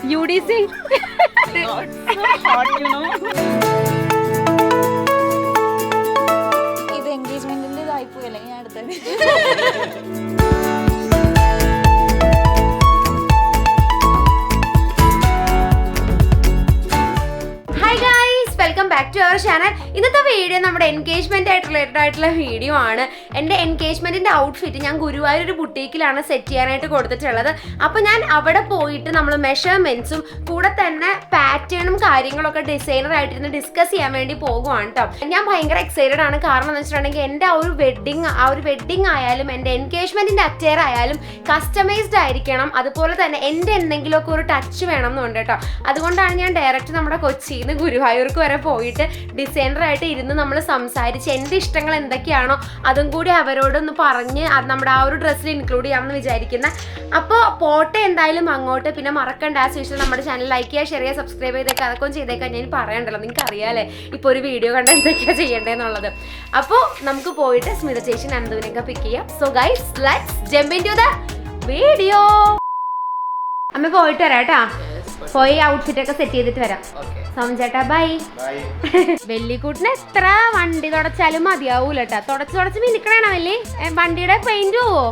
UDC. ഇത് എൻഗേജ്മെന്റിന്റെ ഇതായിപ്പോയല്ലേ ഞാൻ അടുത്തത്. Welcome back to our channel. ഇന്നത്തെ വീഡിയോ നമ്മുടെ എൻഗേജ്മെന്റ് ആയിട്ട് റിലേറ്റഡ് ആയിട്ടുള്ള വീഡിയോ ആണ്. എൻ്റെ എൻഗേജ്മെന്റിന്റെ ഔട്ട്ഫിറ്റ് ഞാൻ ഗുരുവായൂർ ഒരു ബുട്ടീക്കിലാണ് സെറ്റ് ചെയ്യാനായിട്ട് കൊടുത്തിട്ടുള്ളത്. അപ്പോൾ ഞാൻ അവിടെ പോയിട്ട് നമ്മൾ മെഷർമെന്റ്സും കൂടെ തന്നെ പാറ്റേണും കാര്യങ്ങളൊക്കെ ഡിസൈനർ ആയിട്ടിരുന്ന് ഡിസ്കസ് ചെയ്യാൻ വേണ്ടി പോകുവാണ് കേട്ടോ. ഞാൻ ഭയങ്കര എക്സൈറ്റഡ് ആണ്. കാരണം എന്ന് വെച്ചിട്ടുണ്ടെങ്കിൽ എൻ്റെ ആ ഒരു വെഡ്ഡിങ് ആയാലും എൻ്റെ എൻഗേജ്മെന്റിന്റെ അറ്റയർ ആയാലും കസ്റ്റമൈസ്ഡ് ആയിരിക്കണം. അതുപോലെ തന്നെ എൻ്റെ എന്തെങ്കിലുമൊക്കെ ഒരു ടച്ച് വേണം എന്നുണ്ട് കേട്ടോ. അതുകൊണ്ടാണ് ഞാൻ ഡയറക്റ്റ് നമ്മുടെ കൊച്ചിയിൽ നിന്ന് ഗുരുവായൂർക്ക് വരെ പോയിട്ട് ഡിസൈനറായിട്ട് ഇരുന്ന് നമ്മൾ സംസാരിച്ച് എൻ്റെ ഇഷ്ടങ്ങൾ എന്തൊക്കെയാണോ അതും കൂടി അവരോടൊന്ന് പറഞ്ഞ് അത് നമ്മുടെ ആ ഒരു ഡ്രസ്സിൽ ഇൻക്ലൂഡ് ചെയ്യാമെന്ന് വിചാരിക്കുന്നത്. അപ്പോൾ പോട്ടെ എന്തായാലും അങ്ങോട്ട്. പിന്നെ മറക്കണ്ട ആ ശേഷം നമ്മുടെ ചാനൽ ലൈക്ക് ചെയ്യുക, ഷെയർ ചെയ്യുക, സബ്സ്ക്രൈബ് ചെയ്തേക്കുക. അതൊക്കെ ചെയ്തേക്കാൻ ഞാൻ പറയണ്ടല്ലോ, നിങ്ങൾക്ക് അറിയാമല്ലേ ഇപ്പോൾ ഒരു വീഡിയോ കണ്ട എന്തൊക്കെയാണ് ചെയ്യേണ്ടതെന്നുള്ളത്. അപ്പോൾ നമുക്ക് പോയിട്ട് സ്മിത ചേച്ചി നന്ദുവിനൊക്കെ പിക്ക് ചെയ്യാം. So guys let's jump into the video. അമ്മ പോയിട്ട് വരാം കേട്ടോ. പോയി ഔട്ട്ഫിറ്റ് ഒക്കെ സെറ്റ് ചെയ്തിട്ട് വരാം. ചേട്ടാ ബൈ. വെല്ലിക്കൂട്ടിന് എത്ര വണ്ടി തുടച്ചാലും മതിയാവൂല കേട്ടാ. തുടച്ച് മിനിക്കണേണ വെല്ലി. വണ്ടിയുടെ പെയിന്റ് പോവോ?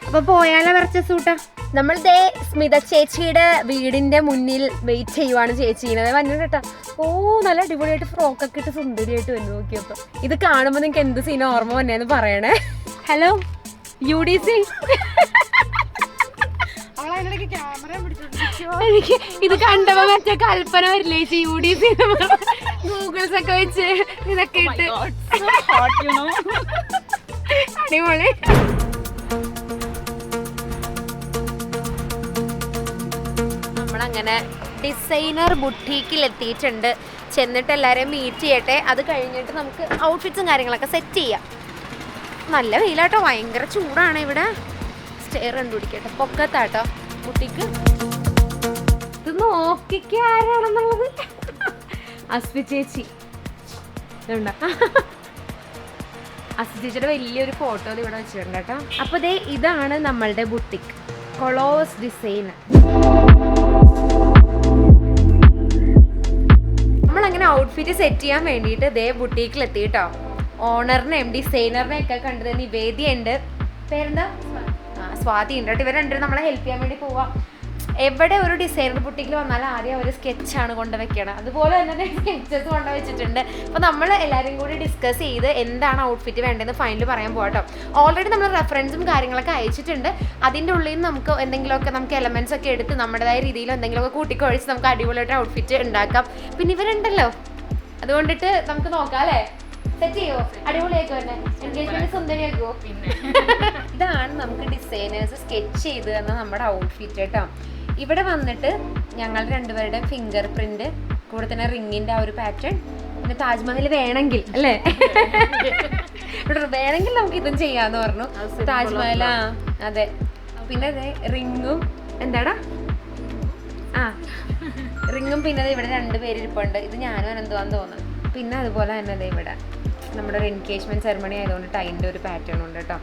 അപ്പൊ പോയാലോ വരച്ച സൂട്ടാ. നമ്മൾ ദേ സ്മിത ചേച്ചിയുടെ വീടിന്റെ മുന്നിൽ വെയിറ്റ് ചെയ്യുവാണ്. ചേച്ചീനെ വന്നിട്ട് കേട്ടാ. ഓ നല്ല അടിപൊളിയായിട്ട് ഫ്രോക്കൊക്കെ ഇട്ട് സുന്ദരിയായിട്ട് വന്നു. നോക്കിയപ്പോ ഇത് കാണുമ്പോ നിങ്ങക്ക് എന്ത് സീൻ ഓർമ്മ വന്നേന്ന് പറയണേ. Hello UDC. എനിക്ക് ഇത് കണ്ടപ്പോ മറ്റേ കൽപ്പന വരില്ലേ ചേച്ചി UDC ഗൂഗിൾസ് ഒക്കെ വെച്ച് ഇതൊക്കെ ഇട്ട് അടിപൊളി. നമ്മളങ്ങനെ ഡിസൈനർ ബുട്ടീക്കിൽ എത്തിയിട്ടുണ്ട്. ചെന്നിട്ട് എല്ലാവരെയും മീറ്റ് ചെയ്യട്ടെ. അത് കഴിഞ്ഞിട്ട് നമുക്ക് ഔട്ട്ഫിറ്റ്സും കാര്യങ്ങളൊക്കെ സെറ്റ് ചെയ്യാം. നല്ല വെയിലാട്ടോ, ഭയങ്കര ചൂടാണ് ഇവിടെ. സ്റ്റെയർ കണ്ടുപിടിക്കട്ടെ. പൊക്കത്താട്ടോ ബുട്ടിക്ക്. ഇത് നോക്കിക്ക് ആരാണെന്നുള്ളത്. അസ്വി ചേച്ചി ഇതുണ്ട. അസ്വി ചേച്ചിയുടെ വലിയൊരു ഫോട്ടോ ഇവിടെ വെച്ചിട്ടുണ്ട് കേട്ടോ. അപ്പൊ ദേ ഇതാണ് നമ്മളുടെ ബുട്ടിക്ക്, കൊളോസ് ഡിസൈൻ. നമ്മളങ്ങനെ ഔട്ട്ഫിറ്റ് സെറ്റ് ചെയ്യാൻ വേണ്ടിയിട്ട് ദേ ബുട്ടീക്കിൽ എത്തി കേട്ടോ. ഓണറിനെയും ഡിസൈനറിനെയും ഒക്കെ കണ്ടത് നിവേദിയുണ്ട്. പേരെന്താ? സ്വാതി ഉണ്ട് കേട്ടോ. ഇവർ രണ്ടും നമ്മളെ ഹെൽപ്പ് ചെയ്യാൻ വേണ്ടി പോവാം. എവിടെ ഒരു ഡിസൈനർ ബുട്ടിക്കിൽ വന്നാലും ആദ്യം അവർ സ്കെച്ചാണ് കൊണ്ടുവയ്ക്കണം. അതുപോലെ തന്നെ സ്കെച്ചസ് കൊണ്ടുവച്ചിട്ടുണ്ട്. അപ്പോൾ നമ്മൾ എല്ലാവരും കൂടി ഡിസ്കസ് ചെയ്ത് എന്താണ് ഔട്ട്ഫിറ്റ് വേണ്ടതെന്ന് ഫൈനൽ പറയാൻ പോകട്ടോ. ഓൾറെഡി നമ്മൾ റെഫറൻസും കാര്യങ്ങളൊക്കെ അയച്ചിട്ടുണ്ട്. അതിൻ്റെ ഉള്ളിൽ നിന്ന് നമുക്ക് എന്തെങ്കിലുമൊക്കെ നമുക്ക് എലമെൻറ്റ്സ് ഒക്കെ എടുത്ത് നമ്മുടേതായ രീതിയിൽ എന്തെങ്കിലുമൊക്കെ കൂട്ടിക്കൊഴിച്ച് നമുക്ക് അടിപൊളിയായിട്ട് ഔട്ട്ഫിറ്റ് ഉണ്ടാക്കാം. പിന്നെ ഇവരുണ്ടല്ലോ, അതുകൊണ്ടിട്ട് നമുക്ക് നോക്കാം അല്ലേ. സെറ്റ് ചെയ്യോ? അടിപൊളിയാക്കോ തന്നെ എൻഗേജ്മെന്റ് സുന്ദരിയാക്കുവോ? പിന്നെ ഇതാണ് നമുക്ക് ഡിസൈനേഴ്സ് സ്കെച്ച് ചെയ്ത് തന്ന നമ്മുടെ ഔട്ട്ഫിറ്റ് കേട്ടോ. ഇവിടെ വന്നിട്ട് ഞങ്ങൾ രണ്ടുപേരുടെയും ഫിംഗർ പ്രിന്റ്, കൂടെ തന്നെ റിങ്ങിന്റെ ആ ഒരു പാറ്റേൺ, പിന്നെ താജ്മഹൽ വേണമെങ്കിൽ അല്ലേ വേണമെങ്കിൽ നമുക്ക് ഇതും ചെയ്യാന്ന് പറഞ്ഞു. താജ്മഹലാ അതെ. പിന്നെ അതെ റിങ്ങും എന്താടാ റിങ്ങും പിന്നെ ഇവിടെ രണ്ടുപേര് ഇരിപ്പുണ്ട്. ഇത് ഞാനും അനന്തുവാന്ന് തോന്നുന്നു. പിന്നെ അതുപോലെ തന്നെ അതെ ഇവിടെ നമ്മുടെ ഒരു എൻഗേജ്മെന്റ് സെറമണി ആയതുകൊണ്ട് ടൈൻ്റെ ഒരു പാറ്റേൺ ഉണ്ട് കേട്ടോ.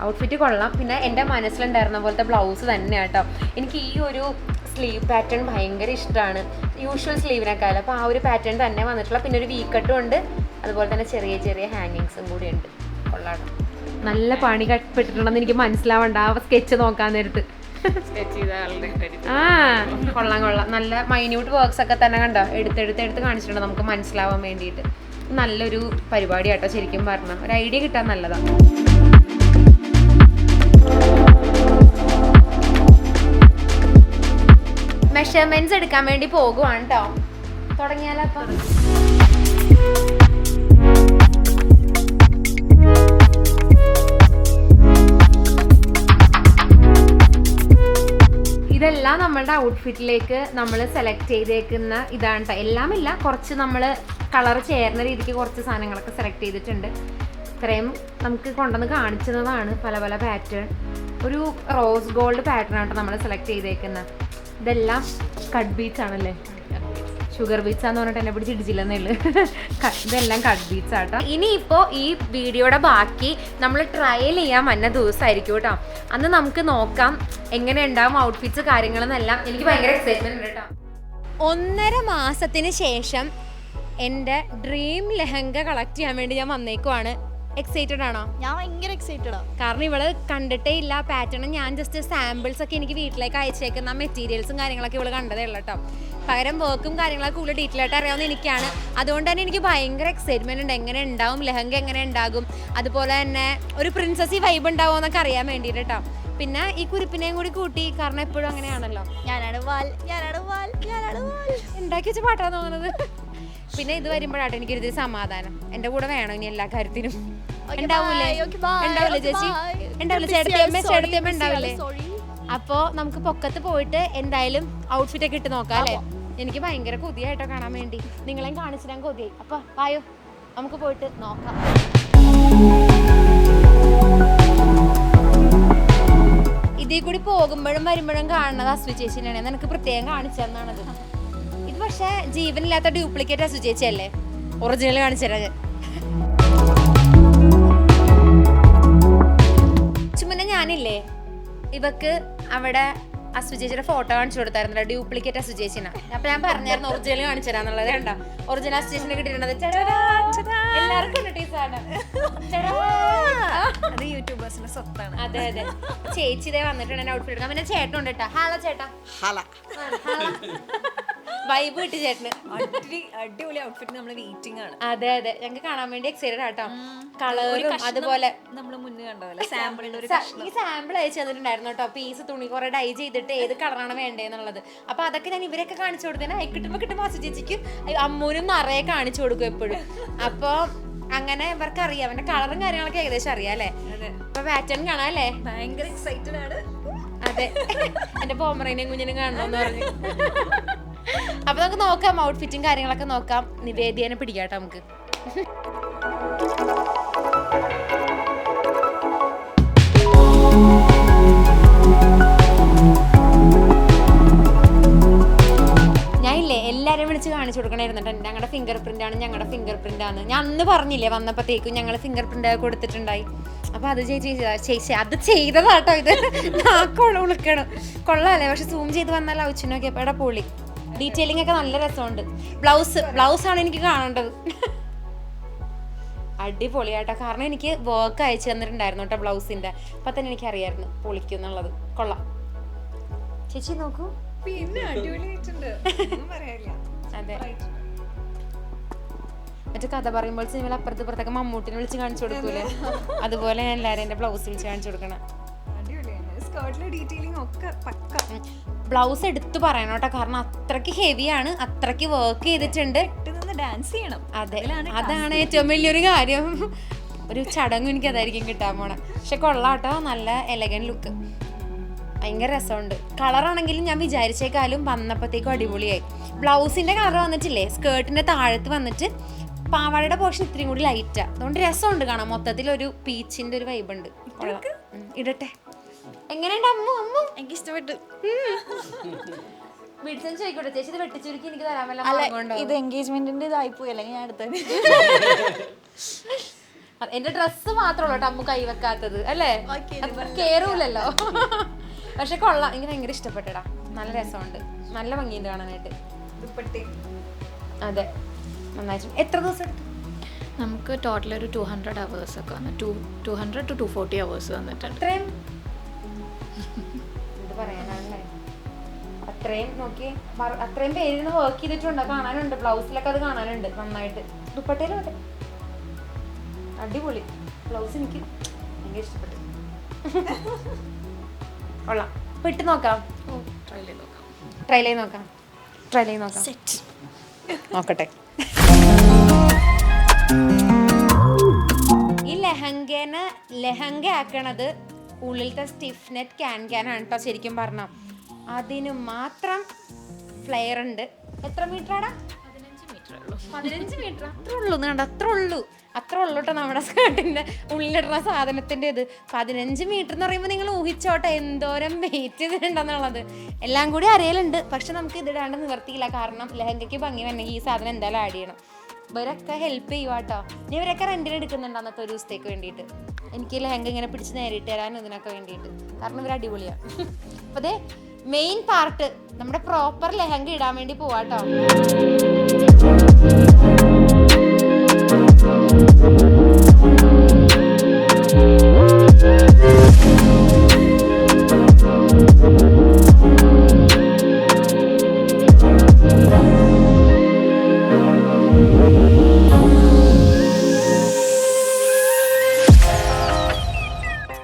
ഔട്ട്ഫിറ്റ് കൊള്ളാം. പിന്നെ എൻ്റെ മനസ്സിലുണ്ടായിരുന്ന പോലത്തെ ബ്ലൗസ് തന്നെ കേട്ടോ. എനിക്ക് ഈ ഒരു സ്ലീവ് പാറ്റേൺ ഭയങ്കര ഇഷ്ടമാണ്, യൂഷ്വൽ സ്ലീവിനേക്കാളും. അപ്പോൾ ആ ഒരു പാറ്റേൺ തന്നെ വന്നിട്ടുള്ള. പിന്നെ ഒരു വീക്കട്ടും ഉണ്ട്, അതുപോലെ തന്നെ ചെറിയ ചെറിയ ഹാങ്ങിങ്സും കൂടി ഉണ്ട്. കൊള്ളാം. നല്ല പണി കപ്പെട്ടിട്ടുണ്ടെന്ന് എനിക്ക് മനസ്സിലാവണ്ട ആ സ്കെച്ച് നോക്കാൻ നേരത്ത്. കൊള്ളാം. നല്ല മൈന്യൂട്ട് വർക്ക്സ് ഒക്കെ തന്നെ കണ്ടോ എടുത്ത് കാണിച്ചിട്ടുണ്ട് നമുക്ക് മനസ്സിലാവാൻ വേണ്ടിയിട്ട്. നല്ലൊരു പരിപാടി കേട്ടോ. ശരിക്കും പറഞ്ഞാൽ ഒരു ഐഡിയ കിട്ടാൻ നല്ലതാണ്. മെഷർമെന്റ്സ് എടുക്കാൻ വേണ്ടി പോകുവാണ് കേട്ടോ. തുടങ്ങിയാലോ അപ്പൊ? ഇതെല്ലാം നമ്മളുടെ ഔട്ട്ഫിറ്റിലേക്ക് നമ്മൾ സെലക്ട് ചെയ്തേക്കുന്ന ഇതാണ് കേട്ടോ. എല്ലാം ഇല്ല, കുറച്ച് നമ്മൾ കളർ ചേർന്ന രീതിക്ക് കുറച്ച് സാധനങ്ങളൊക്കെ സെലക്ട് ചെയ്തിട്ടുണ്ട്. ഇത്രയും നമുക്ക് കൊണ്ടുവന്ന് കാണിച്ചതാണ് പല പല പാറ്റേൺ. ഒരു റോസ് ഗോൾഡ് പാറ്റേൺ ആട്ടോ നമ്മൾ സെലക്ട് ചെയ്തേക്കുന്നത്. ഇതെല്ലാം കട്ട് ബീറ്റ്സ് ആണല്ലേ. ഷുഗർ ബീറ്റ്സ് ആന്ന് പറഞ്ഞിട്ട് എന്നെ പിടിച്ച് ഇടിച്ചില്ലെന്നേ ഉള്ളു. ഇതെല്ലാം കട്ട് ബീറ്റ്സ് ആട്ടോ. ഇനിയിപ്പോൾ ഈ വീഡിയോയുടെ ബാക്കി നമ്മൾ ട്രയൽ ചെയ്യാൻ വന്ന ദിവസമായിരിക്കും കേട്ടോ. അന്ന് നമുക്ക് നോക്കാം എങ്ങനെ ഉണ്ടാവും ഔട്ട്ഫിറ്റ്സ് കാര്യങ്ങളെന്നെല്ലാം. എനിക്ക് ഭയങ്കര എക്സൈറ്റ്മെന്റ് ഉണ്ട് കേട്ടോ. 1.5 മാസത്തിന് ശേഷം എൻ്റെ ഡ്രീം ലെഹങ്ക കളക്ട് ചെയ്യാൻ വേണ്ടി ഞാൻ വന്നേക്കുവാണ്. എക്സൈറ്റഡ് ആണോ? ഞാൻ ഭയങ്കര എക്സൈറ്റഡാ. കാരണം ഇവള് കണ്ടിട്ടേ ഇല്ല പാറ്റേൺ. ഞാൻ ജസ്റ്റ് സാമ്പിൾസ് ഒക്കെ എനിക്ക് വീട്ടിലേക്ക് അയച്ചേക്കുന്ന മെറ്റീരിയൽസും കാര്യങ്ങളൊക്കെ ഇവള് കണ്ടതേ ഉള്ളൂ കേട്ടോ. പകരം വർക്കും കാര്യങ്ങളൊക്കെ കൂടുതൽ ഡീറ്റെയിൽ ആയിട്ട് അറിയാവുന്ന എനിക്കാണ്. അതുകൊണ്ട് തന്നെ എനിക്ക് ഭയങ്കര എക്സൈറ്റ്മെന്റ് ഉണ്ട് എങ്ങനെ ഉണ്ടാവും ലെഹങ്ക, എങ്ങനെ ഉണ്ടാകും, അതുപോലെ തന്നെ ഒരു പ്രിൻസസി വൈബ് ഉണ്ടാവുമോ എന്നൊക്കെ അറിയാൻ വേണ്ടിയിട്ട് കേട്ടോ. പിന്നെ ഈ കുരിപ്പിനെയും കൂടി കൂട്ടി, കാരണം എപ്പോഴും അങ്ങനെയാണല്ലോ, ഞാനാണ് വാൽ, ഞാനാണ് വാൽ, ഞാനാണ് വാൽ ഉണ്ടാക്കി വെച്ച പാട്ടാണ് തോന്നുന്നത്. പിന്നെ ഇത് വരുമ്പോഴാട്ടോ എനിക്കൊരു സമാധാനം. എൻ്റെ കൂടെ വേണം ഇനി എല്ലാ കാര്യത്തിനും. ഉണ്ടാവൂലേ ചേച്ചി? ഉണ്ടാവില്ലേ ചേട്ടത്തിയമ്മ ഉണ്ടാവില്ലേ? അപ്പോ നമുക്ക് പൊക്കത്ത് പോയിട്ട് എന്തായാലും ഔട്ട്ഫിറ്റ് ഒക്കെ ഇട്ട് നോക്കാം അല്ലേ? എനിക്ക് ഭയങ്കര കൊതിയായിട്ടോ കാണാൻ വേണ്ടി. നിങ്ങളെയും കാണിച്ചു ഞാൻ കൊതിയായി. അപ്പൊ വായോ നമുക്ക് പോയിട്ട് നോക്കാം. ഇതിൽ കൂടി പോകുമ്പോഴും വരുമ്പോഴും കാണുന്നത് അസ്വി ചേച്ചിനാണ്. നിനക്ക് പ്രത്യേകം കാണിച്ചു തന്നാണത്. ഇത് പക്ഷെ ജീവനില്ലാത്ത ഡ്യൂപ്ലിക്കേറ്റ് അസ്വി ചേച്ചി അല്ലേ? ഒറിജിനൽ കാണിച്ചു തരാം ഞാൻ. ചുമ്മാ ഞാനില്ലേ ഇവക്ക് അവിടെ അസ്വി ചേച്ചിയുടെ ഫോട്ടോ കാണിച്ചു കൊടുത്തായിരുന്നല്ലോ, ഡ്യൂപ്ലിക്കേറ്റ് അസ്വി ചേച്ചിനാ. അപ്പൊ ഞാൻ പറഞ്ഞായിരുന്നു ഒറിജിനൽ കാണിച്ചു തരാന്നുള്ളത്. കണ്ടോ ഒറിജിനൽ അസ്വി ചേച്ചിനെ കിട്ടിയിട്ടുള്ളത്. എല്ലാവർക്കും യൂട്യൂബേഴ്സിന്റെ സ്വത്താണ്. അതെ അതെ. ചേച്ചി ഇതേ വന്നിട്ടുണ്ട് എന്നെ ഔട്ട്ഫിറ്റ് എടുക്കാൻ. പിന്നെ ചേട്ടൻ ഉണ്ട് കേട്ടോ. ഹലോ ചേട്ടാ. വൈബ് കിട്ടി ചേട്ടന്. അടിപൊളി ഔട്ട്ഫിറ്റ്. നമ്മൾ വെയിറ്റിംഗ് ആണ്. അതെ അതെ, ഞങ്ങൾക്ക് കാണാൻ വേണ്ടി എക്സൈറ്റഡ് ആട്ടോ. കളറും അതുപോലെ നമ്മള് മുന്നേ കണ്ടതല്ലേ സാമ്പിളിന്റെ ഒരു ഈ സാമ്പിൾ അയച്ചു തന്നിട്ടുണ്ടായിരുന്നു കേട്ടോ. പീസ് തുണി കുറെ ഡൈ ചെയ്തിട്ട് ഏത് കളറാണ് വേണ്ടതെന്നുള്ളത്. അപ്പൊ അതൊക്കെ ഞാൻ ഇവരൊക്കെ കാണിച്ചു കൊടുത്തേനെ. കിട്ടുമ്പോ അസു ചേച്ചിക്കും അമ്മൂനും നിറയെ കാണിച്ചു കൊടുക്കും എപ്പോഴും. അപ്പൊ അങ്ങനെ ഇവർക്ക് അറിയാം, അവന്റെ കളറും കാര്യങ്ങളൊക്കെ ഏകദേശം അറിയാം അല്ലേ? അപ്പൊ പാറ്റേൺ കാണാം അല്ലേ? ഭയങ്കര എക്സൈറ്റഡ് ആണ്. അതെ, എന്റെ പോമറേനെയും കുഞ്ഞിനും കാണണമെന്ന് പറഞ്ഞു. അപ്പൊ നമുക്ക് നോക്കാം ഔട്ട്ഫിറ്റും കാര്യങ്ങളൊക്കെ നോക്കാം. നിവേദിയനെ പിടിക്കാട്ടോ നമുക്ക്. ഞാനില്ലേ എല്ലാവരും വിളിച്ച് കാണിച്ചു കൊടുക്കണായിരുന്നു. ഞങ്ങളുടെ ഫിംഗർ പ്രിന്റ് ആണ്, ഞങ്ങളുടെ ഫിംഗർ പ്രിന്റ് ആണ്. ഞാൻ അന്ന് പറഞ്ഞില്ലേ വന്നപ്പോഴത്തേക്കും ഞങ്ങൾ ഫിംഗർ പ്രിന്റ് കൊടുത്തിട്ടുണ്ടായി. അപ്പൊ അത് ചേച്ചി അത് ചെയ്തതാട്ടോ. ഇത് ഉളുക്കണം കൊള്ളാല്ലേ? പക്ഷെ സൂം ചെയ്ത് വന്നാൽ ഔച്ചിനൊക്കെ എവിടെ പൊളി. ഡീറ്റെയിലിംഗ് ഒക്കെ നല്ല രസമുണ്ട്. ബ്ലൗസാണ് എനിക്ക് കാണേണ്ടത്. അടിപൊളിയാട്ടോ. കാരണം എനിക്ക് വർക്ക് അയച്ചു തന്നിട്ടുണ്ടായിരുന്നു കേട്ടോ ബ്ലൗസിന്റെ. അപ്പൊ തന്നെ എനിക്ക് അറിയായിരുന്നു പൊളിക്കും എന്നുള്ളത്. കൊള്ളാം ചേച്ചി നോക്കൂ. പിന്നെ അടിപൊളിയായിട്ടുണ്ട്. അതെ, മറ്റേ കഥ പറയുമ്പോൾ സിനിമയിൽ അപ്പുറത്ത് ഇപ്പുറത്തൊക്കെ മമ്മൂട്ടിനെ വിളിച്ച് കാണിച്ചു കൊടുക്കൂലേ, അതുപോലെ ഞാൻ എല്ലാവരും എന്റെ ബ്ലൗസ് വിളിച്ച് കാണിച്ചു കൊടുക്കണം. ബ്ലൗസ് എടുത്തു പറയണം കേട്ടോ, കാരണം അത്രക്ക് ഹെവിയാണ്, അത്രക്ക് വർക്ക് ചെയ്തിട്ടുണ്ട്. ഡാൻസ് ചെയ്യണം. അതെ, അതാണ് ഏറ്റവും വലിയൊരു കാര്യം. ഒരു ചടങ്ങ് എനിക്ക് അതായിരിക്കും കിട്ടാൻ പോണെ. പക്ഷെ കൊള്ളാട്ടോ, നല്ല എലഗന്റ് ലുക്ക്, ഭയങ്കര രസമുണ്ട്. കളറാണെങ്കിലും ഞാൻ വിചാരിച്ചേക്കാളും വന്നപ്പോഴത്തേക്കും അടിപൊളിയായി. ബ്ലൗസിന്റെ കളർ വന്നിട്ടില്ലേ സ്കേർട്ടിന്റെ താഴത്ത് വന്നിട്ട് പാവാടയുടെ പോർഷൻ ഇത്രയും കൂടി ലൈറ്റാ, അതുകൊണ്ട് രസമുണ്ട് കാണാം. മൊത്തത്തിൽ ഒരു പീച്ചിന്റെ ഒരു വൈബ് ഉണ്ട്. ഇടട്ടെ, എങ്ങനെയുണ്ട് അമ്മു? അമ്മു എനിക്ക് ഇഷ്ടപ്പെട്ടു. വീട്ടിൽ ചോദിക്കോട്ടെ ചേച്ചി, ഇത് വെട്ടിച്ചുരുക്കി എനിക്ക് തരാൻ വല്ല? ഇത് എൻഗേജ്മെന്റിന്റെ ഇതായിപ്പോയി, അല്ലെങ്കിൽ ഞാൻ അടുത്തത്. എന്റെ ഡ്രസ്സ് മാത്രമല്ലോ കേട്ടോ അമ്മു കൈ വെക്കാത്തത് അല്ലേ? കേറൂലല്ലോ. പക്ഷെ കൊള്ളാം, എനിക്ക് ഭയങ്കര ഇഷ്ടപ്പെട്ടടാ. നല്ല രസമുണ്ട്, നല്ല ഭംഗിയുണ്ട് കാണാനായിട്ട്. അതെ, നന്നായിട്ട്. എത്ര ദിവസം എടുത്തു? നമുക്ക് ടോട്ടൽ ഒരു 200 hours ഒക്കെ വന്നു. 200 to 240 hours വന്നിട്ടുണ്ട്. എന്ത് പറയാനാണല്ലേ, അത്രയും നോക്കി, അത്രയും പേരിന്ന് വർക്ക് ചെയ്തിട്ടുണ്ട്, കാണാനുണ്ട്. ബ്ലൗസിലൊക്കെ അത് കാണാനുണ്ട് നന്നായിട്ട്. ദുപ്പട്ടയിലും അതെ, അടിപൊളി ബ്ലൗസ്. എനിക്ക് ഭയങ്കര ഇഷ്ടപ്പെട്ടു. കൊള്ളാം. അപ്പൊ ഇട്ട് നോക്കാം, ട്രൈ ചെയ്ത് നോക്കാം. നോക്കട്ടെ. ഈ ലെഹങ്ക ആക്കണത് ഉള്ളിലത്തെ സ്റ്റിഫ് നെറ്റ് ക്യാൻ ആണ് കേട്ടോ. ശരിക്കും പറഞ്ഞാൽ അതിന് മാത്രം ഫ്ലെയർ ഉണ്ട്. എത്ര മീറ്ററാടാ? 15 മീറ്റർ അത്ര ഉള്ളൂ കണ്ട, അത്ര ഉള്ളൂ കേട്ടോ നമ്മുടെ സ്കേർട്ടിന്റെ ഉള്ളിലിടുന്ന സാധനത്തിന്റെ ഇത്. 15 മീറ്റർ എന്ന് പറയുമ്പോൾ നിങ്ങൾ ഊഹിച്ചോട്ടെ എന്തോരം വെയിറ്റ് ചെയ്തിട്ടുണ്ടെന്നുള്ളത്. എല്ലാം കൂടി അറിയലുണ്ട്, പക്ഷെ നമുക്ക് ഇതിടാണ്ട് നിവർത്തിയില്ല. കാരണം ലെഹങ്കയ്ക്ക് ഭംഗി വന്നെങ്കിൽ ഈ സാധനം എന്തായാലും ആഡ് ചെയ്യണം. ഇവരൊക്കെ ഹെൽപ്പ് ചെയ്യുവാട്ടോ. ഇനി ഇവരൊക്കെ റെന്റിന് എടുക്കുന്നുണ്ട് അന്നത്തെ ഒരു ദിവസത്തേക്ക് വേണ്ടിയിട്ട്. എനിക്ക് ലെഹങ്ക ഇങ്ങനെ പിടിച്ച് നേരിട്ട് തരാനും ഇതിനൊക്കെ വേണ്ടിയിട്ട്. കാരണം ഇവർ അടിപൊളിയാണ്. അപ്പോൾ അതെ മെയിൻ പാർട്ട് നമ്മുടെ പ്രോപ്പർ ലെഹങ്ക ഇടാൻ വേണ്ടി പോവാട്ടോ.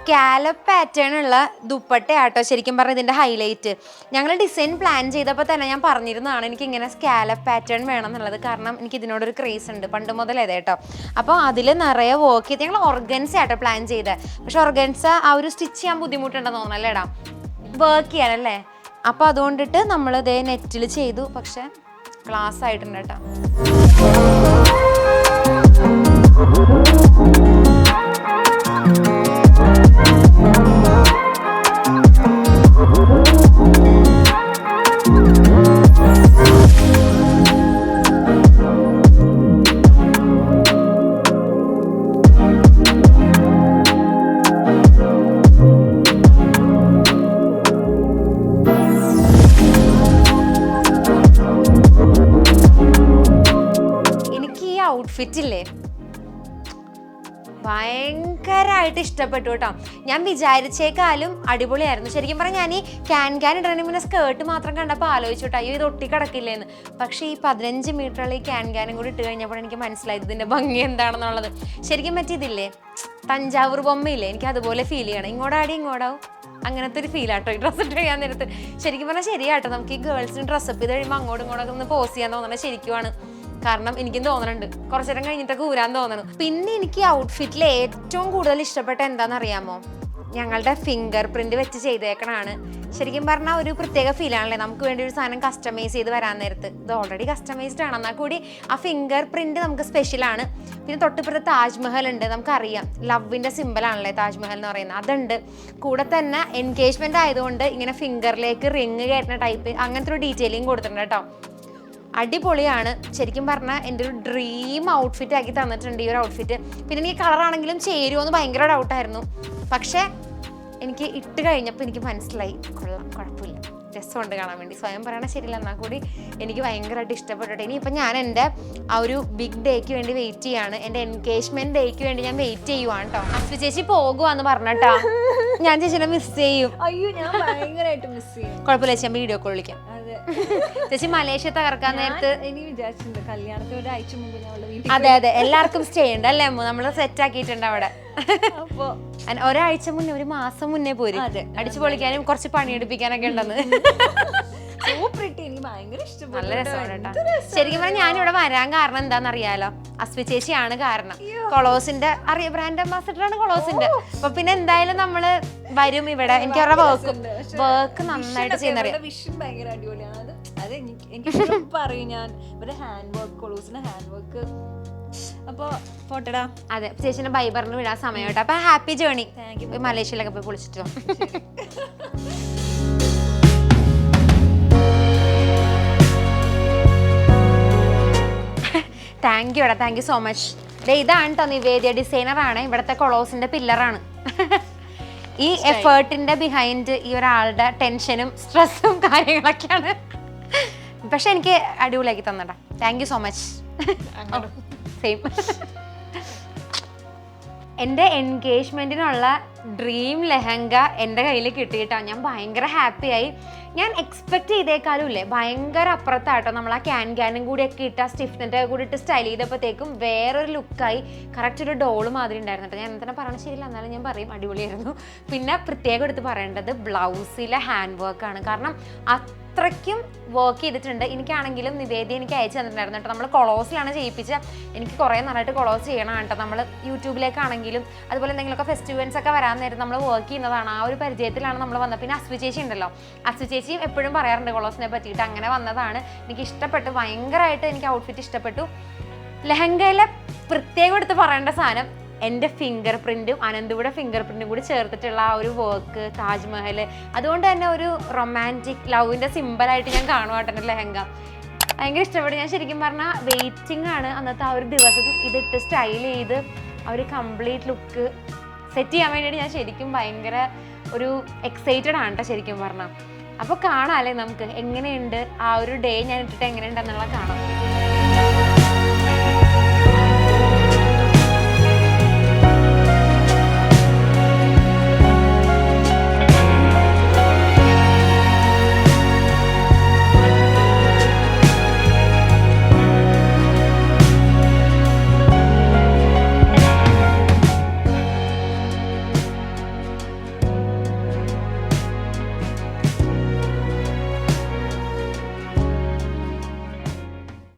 സ്കാലപ്പ് പാറ്റേൺ ഉള്ള ദുപ്പട്ടയാട്ടോ ശരിക്കും പറഞ്ഞാൽ ഇതിൻ്റെ ഹൈലൈറ്റ്. ഞങ്ങൾ ഡിസൈൻ പ്ലാൻ ചെയ്തപ്പോൾ തന്നെ ഞാൻ പറഞ്ഞിരുന്നതാണ് എനിക്ക് ഇങ്ങനെ സ്കാലപ്പ് പാറ്റേൺ വേണം എന്നുള്ളത്. കാരണം എനിക്ക് ഇതിനോടൊരു ക്രേസ് ഉണ്ട് പണ്ട് മുതലേ കേട്ടോ. അപ്പോൾ അതിൽ നിറയെ വർക്ക് ചെയ്ത് ഞങ്ങൾ ഓർഗൻസ ആട്ടോ പ്ലാൻ ചെയ്തത്. പക്ഷെ ഓർഗൻസ ആ ഒരു സ്റ്റിച്ച് ചെയ്യാൻ ബുദ്ധിമുട്ടുണ്ടെന്ന് തോന്നല്ലേടാ, വർക്ക് ചെയ്യാനല്ലേ. അപ്പോൾ അതുകൊണ്ടിട്ട് നമ്മൾ ഇതേ നെറ്റിൽ ചെയ്തു. പക്ഷെ ക്ലാസ് ആയിട്ടുണ്ട് കേട്ടോ. ഔട്ട്ഫിറ്റ് ഇല്ലേ ഭയങ്കരമായിട്ട് ഇഷ്ടപ്പെട്ടു കേട്ടോ. ഞാൻ വിചാരിച്ചേക്കാളും അടിപൊളിയായിരുന്നു. ശരിക്കും പറഞ്ഞാൽ ഞാൻ ഈ ക്യാൻ ഇടണ മുന്നേ സ്കേർട്ട് മാത്രം കണ്ടപ്പോൾ ആലോചിച്ചു കേട്ടോ, അയ്യോ ഇത് ഒട്ടിക്കിടക്കില്ലേന്ന്. പക്ഷേ ഈ 15 മീറ്ററുള്ള ഈ ക്യാനും കൂടി ഇട്ട് കഴിഞ്ഞപ്പോൾ എനിക്ക് മനസ്സിലായത് ഇതിൻ്റെ ഭംഗി എന്താണെന്നുള്ളത്. ശരിക്കും പറ്റിയതില്ലേ തഞ്ചാവൂർ ബൊമ്മയില്ലേ, എനിക്ക് അതുപോലെ ഫീൽ ചെയ്യണം. ഇങ്ങോട്ടാടി ഇങ്ങോട്ടാവും അങ്ങനത്തെ ഒരു ഫീലാട്ടോ ഈ ഡ്രസ്സ് ഇട്ട് കഴിയാൻ നേരത്ത്. ശരിക്കും പറഞ്ഞാൽ ശരിയാട്ടോ, നമുക്ക് ഈ ഗേൾസിന് ഡ്രസ്സപ്പ് ചെയ്ത് കഴിയുമ്പോൾ അങ്ങോട്ടും ഇങ്ങോട്ടൊക്കെ ഒന്ന് പോസ് ചെയ്യാൻ തോന്നണത് ശരിക്കുമാണ്. കാരണം എനിക്കും തോന്നുന്നുണ്ട് കുറച്ചു നേരം കഴിഞ്ഞിട്ടൊക്കെ ഊരാൻ തോന്നുന്നു. പിന്നെ എനിക്ക് ഔട്ട്ഫിറ്റിൽ ഏറ്റവും കൂടുതൽ ഇഷ്ടപ്പെട്ട എന്താണെന്നറിയാമോ, ഞങ്ങളുടെ ഫിംഗർ പ്രിന്റ് വെച്ച് ചെയ്തേക്കണാണ്. ശരിക്കും പറഞ്ഞാൽ ഒരു പ്രത്യേക ഫീലാണല്ലേ നമുക്ക് വേണ്ടി ഒരു സാധനം കസ്റ്റമൈസ് ചെയ്ത് വരാൻ നേരത്ത്. ഇത് ഓൾറെഡി കസ്റ്റമൈസ്ഡ് ആണ്, എന്നാൽ കൂടി ആ ഫിംഗർ പ്രിന്റ് നമുക്ക് സ്പെഷ്യലാണ്. പിന്നെ തൊട്ടിപ്പുറത്ത് താജ്മഹൽ ഉണ്ട്, നമുക്കറിയാം ലവിൻ്റെ സിമ്പിളാണല്ലേ താജ്മഹൽ എന്ന് പറയുന്നത്, അതുണ്ട്. കൂടെ തന്നെ എൻഗേജ്മെന്റ് ആയതുകൊണ്ട് ഇങ്ങനെ ഫിംഗറിലേക്ക് റിങ് കയറ്റുന്ന ടൈപ്പ് അങ്ങനത്തെ ഒരു ഡീറ്റെയിലിംഗ് കൊടുത്തിട്ടുണ്ട് കേട്ടോ. അടിപൊളിയാണ്. ശരിക്കും പറഞ്ഞാൽ എൻ്റെ ഒരു ഡ്രീം ഔട്ട്ഫിറ്റ് ആക്കി തന്നിട്ടുണ്ട് ഈ ഒരു ഔട്ട്ഫിറ്റ്. പിന്നെ എനിക്ക് കളറാണെങ്കിലും ചേരുമോ എന്ന് ഭയങ്കര ഡൗട്ടായിരുന്നു. പക്ഷേ എനിക്ക് ഇട്ട് കഴിഞ്ഞപ്പോൾ എനിക്ക് മനസ്സിലായി കൊള്ളാം, കുഴപ്പമില്ല, രസമുണ്ട് കാണാൻ വേണ്ടി. സ്വയം പറയണ ശരിയല്ല, എന്നാൽ കൂടി എനിക്ക് ഭയങ്കരമായിട്ട് ഇഷ്ടപ്പെട്ടിട്ട്. ഇനിയിപ്പോൾ ഞാൻ എൻ്റെ ആ ഒരു ബിഗ് ഡേക്ക് വേണ്ടി വെയിറ്റ് ചെയ്യാണ്. എൻ്റെ എൻഗേജ്മെൻറ്റ് ഡേക്ക് വേണ്ടി ഞാൻ വെയിറ്റ് ചെയ്യുവാണ് കേട്ടോ. അസ്വി ചേച്ചി പോകുവാന്ന് പറഞ്ഞിട്ടാ. ഞാൻ ചേച്ചിനെ മിസ് ചെയ്യും. അയ്യോ ഞാൻ ഭയങ്കരമായിട്ട് മിസ് ചെയ്യും. കുഴപ്പമില്ല ചേച്ചി, ഞാൻ വീഡിയോ കോൾ വിളിക്കാം. ചേച്ചി മലേഷ്യ തകർക്കാൻ നേരത്ത് എനിക്ക് വിചാരിച്ചിട്ടുണ്ട് കല്യാണത്തിന് ഒരാഴ്ച മുമ്പ് ഞാൻ അതെ അതെ എല്ലാവർക്കും സ്റ്റേ ഉണ്ട് അല്ലേ, നമ്മൾ സെറ്റ് ആക്കിയിട്ടുണ്ട് അവിടെ. അപ്പൊ ഒരാഴ്ച മുന്നേ, ഒരു മാസം മുന്നേ പോരും. അടിച്ചു പൊളിക്കാനും കുറച്ച് പണിയെടുപ്പിക്കാനൊക്കെ ഉണ്ടെന്ന്. നല്ല രസമാണ് കേട്ടോ. ശരിക്കും പറഞ്ഞാൽ ഞാനിവിടെ വരാൻ കാരണം എന്താണെന്നറിയാലോ, അസ്വി ചേച്ചിയാണ് കാരണം. കൊളോസിന്റെ ബ്രാൻഡ് അംബാസിഡറാണ് കൊളോസിന്റെ. അപ്പൊ പിന്നെ എന്തായാലും നമ്മള് വരും ഇവിടെ. എനിക്ക് അവരുടെ വർക്ക് നന്നായിട്ട് ചെയ്യുന്നറിയാം. അപ്പൊ പോട്ടടാ. അതെ ചേച്ചിന്റെ ബൈബറിന് വിടാൻ സമയം കേട്ടോ. അപ്പൊ ഹാപ്പി ജേർണി. മലേഷ്യയിലൊക്കെ പോയി പൊളിച്ചിട്ടോ. താങ്ക് യു എടാ, താങ്ക് യു സോ മച്ച്. ഇതാണ് കേട്ടോ നിവേദ്യ, ഡിസൈനറാണ്, ഇവിടുത്തെ കൊളോസിന്റെ പില്ലറാണ്. ഈ എഫേർട്ടിന്റെ ബിഹൈൻഡ് ഈ ഒരാളുടെ ടെൻഷനും സ്ട്രെസ്സും കാര്യങ്ങളൊക്കെയാണ്. പക്ഷെ എനിക്ക് അടിപൊളിയാക്കി തന്നടാ, thank you so much. Same. എൻ്റെ എൻഗേജ്മെൻറ്റിനുള്ള ഡ്രീം ലെഹങ്ക എൻ്റെ കയ്യിൽ കിട്ടിയിട്ടോ. ഞാൻ ഭയങ്കര ഹാപ്പിയായി. ഞാൻ എക്സ്പെക്ട് ചെയ്തേക്കാളും ഇല്ലേ ഭയങ്കര അപ്പുറത്താട്ടോ. നമ്മൾ ആ ക്യാനും കൂടിയൊക്കെ ഇട്ട് ആ സ്റ്റിഫ്നെറ്റ് കൂടി ഇട്ട് സ്റ്റൈൽ ചെയ്തപ്പോഴത്തേക്കും വേറൊരു ലുക്കായി. കറക്റ്റ് ഒരു ഡോള് മാതിരി ഉണ്ടായിരുന്നു കേട്ടോ. ഞാൻ എന്തിനാ പറയണ ശരിയില്ല, എന്നാലും ഞാൻ പറയും അടിപൊളിയായിരുന്നു. പിന്നെ പ്രത്യേകം എടുത്ത് പറയേണ്ടത് ബ്ലൗസിലെ ഹാൻഡ് വർക്കാണ്. കാരണം അത്രയ്ക്കും വർക്ക് ചെയ്തിട്ടുണ്ട്. എനിക്കാണെങ്കിലും നിവേദ്യ എനിക്ക് അയച്ചു തന്നിട്ടുണ്ടായിരുന്നു കേട്ടോ. നമ്മൾ കൊളോസിലാണ് ചെയ്യിപ്പിച്ച. എനിക്ക് കുറേ നന്നായിട്ട് കൊളോസ് ചെയ്യണം കേട്ടോ. നമ്മൾ യൂട്യൂബിലേക്കാണെങ്കിലും അതുപോലെ എന്തെങ്കിലുമൊക്കെ ഫെസ്റ്റിവൽസ് ഒക്കെ വരാൻ നേരം നമ്മൾ വർക്ക് ചെയ്യുന്നതാണ്. ആ ഒരു പരിചയത്തിലാണ് നമ്മൾ വന്നത്. പിന്നെ അസ്വി ചേച്ചി ഉണ്ടല്ലോ, അസ്വി ചേച്ചിയും എപ്പോഴും പറയാറുണ്ട് കൊളോസിനെ പറ്റിയിട്ട്. അങ്ങനെ വന്നതാണ്. എനിക്ക് ഇഷ്ടപ്പെട്ടു, ഭയങ്കരമായിട്ട് എനിക്ക് ഔട്ട്ഫിറ്റ് ഇഷ്ടപ്പെട്ടു. ലെഹങ്കയിലെ പ്രത്യേകം എടുത്ത് പറയേണ്ട സാധനം എൻ്റെ ഫിംഗർ പ്രിൻറ്റും അനന്തുവിടെ ഫിംഗർ പ്രിൻറ്റും കൂടി ചേർത്തിട്ടുള്ള ആ ഒരു വർക്ക്, താജ്മഹൽ. അതുകൊണ്ട് തന്നെ ഒരു റൊമാൻറ്റിക് ലവിൻ്റെ സിമ്പിളായിട്ട് ഞാൻ കാണുവാട്ടെ എൻ്റെ ലെഹങ്ക. ഭയങ്കര ഇഷ്ടപ്പെട്ടു. ഞാൻ ശരിക്കും പറഞ്ഞാൽ വെയിറ്റിംഗ് ആണ് അന്നത്തെ ആ ഒരു ദിവസം ഇതിട്ട് സ്റ്റൈൽ ചെയ്ത് ആ ഒരു കംപ്ലീറ്റ് ലുക്ക് സെറ്റ് ചെയ്യാൻ വേണ്ടിയിട്ട് ഞാൻ ശരിക്കും ഭയങ്കര ഒരു എക്സൈറ്റഡ് ആണ് കേട്ടോ ശരിക്കും പറഞ്ഞാൽ. അപ്പോൾ കാണാമല്ലേ നമുക്ക് എങ്ങനെയുണ്ട് ആ ഒരു ഡേ ഞാൻ ഇട്ടിട്ട് എങ്ങനെയുണ്ടെന്നുള്ളത് കാണാം.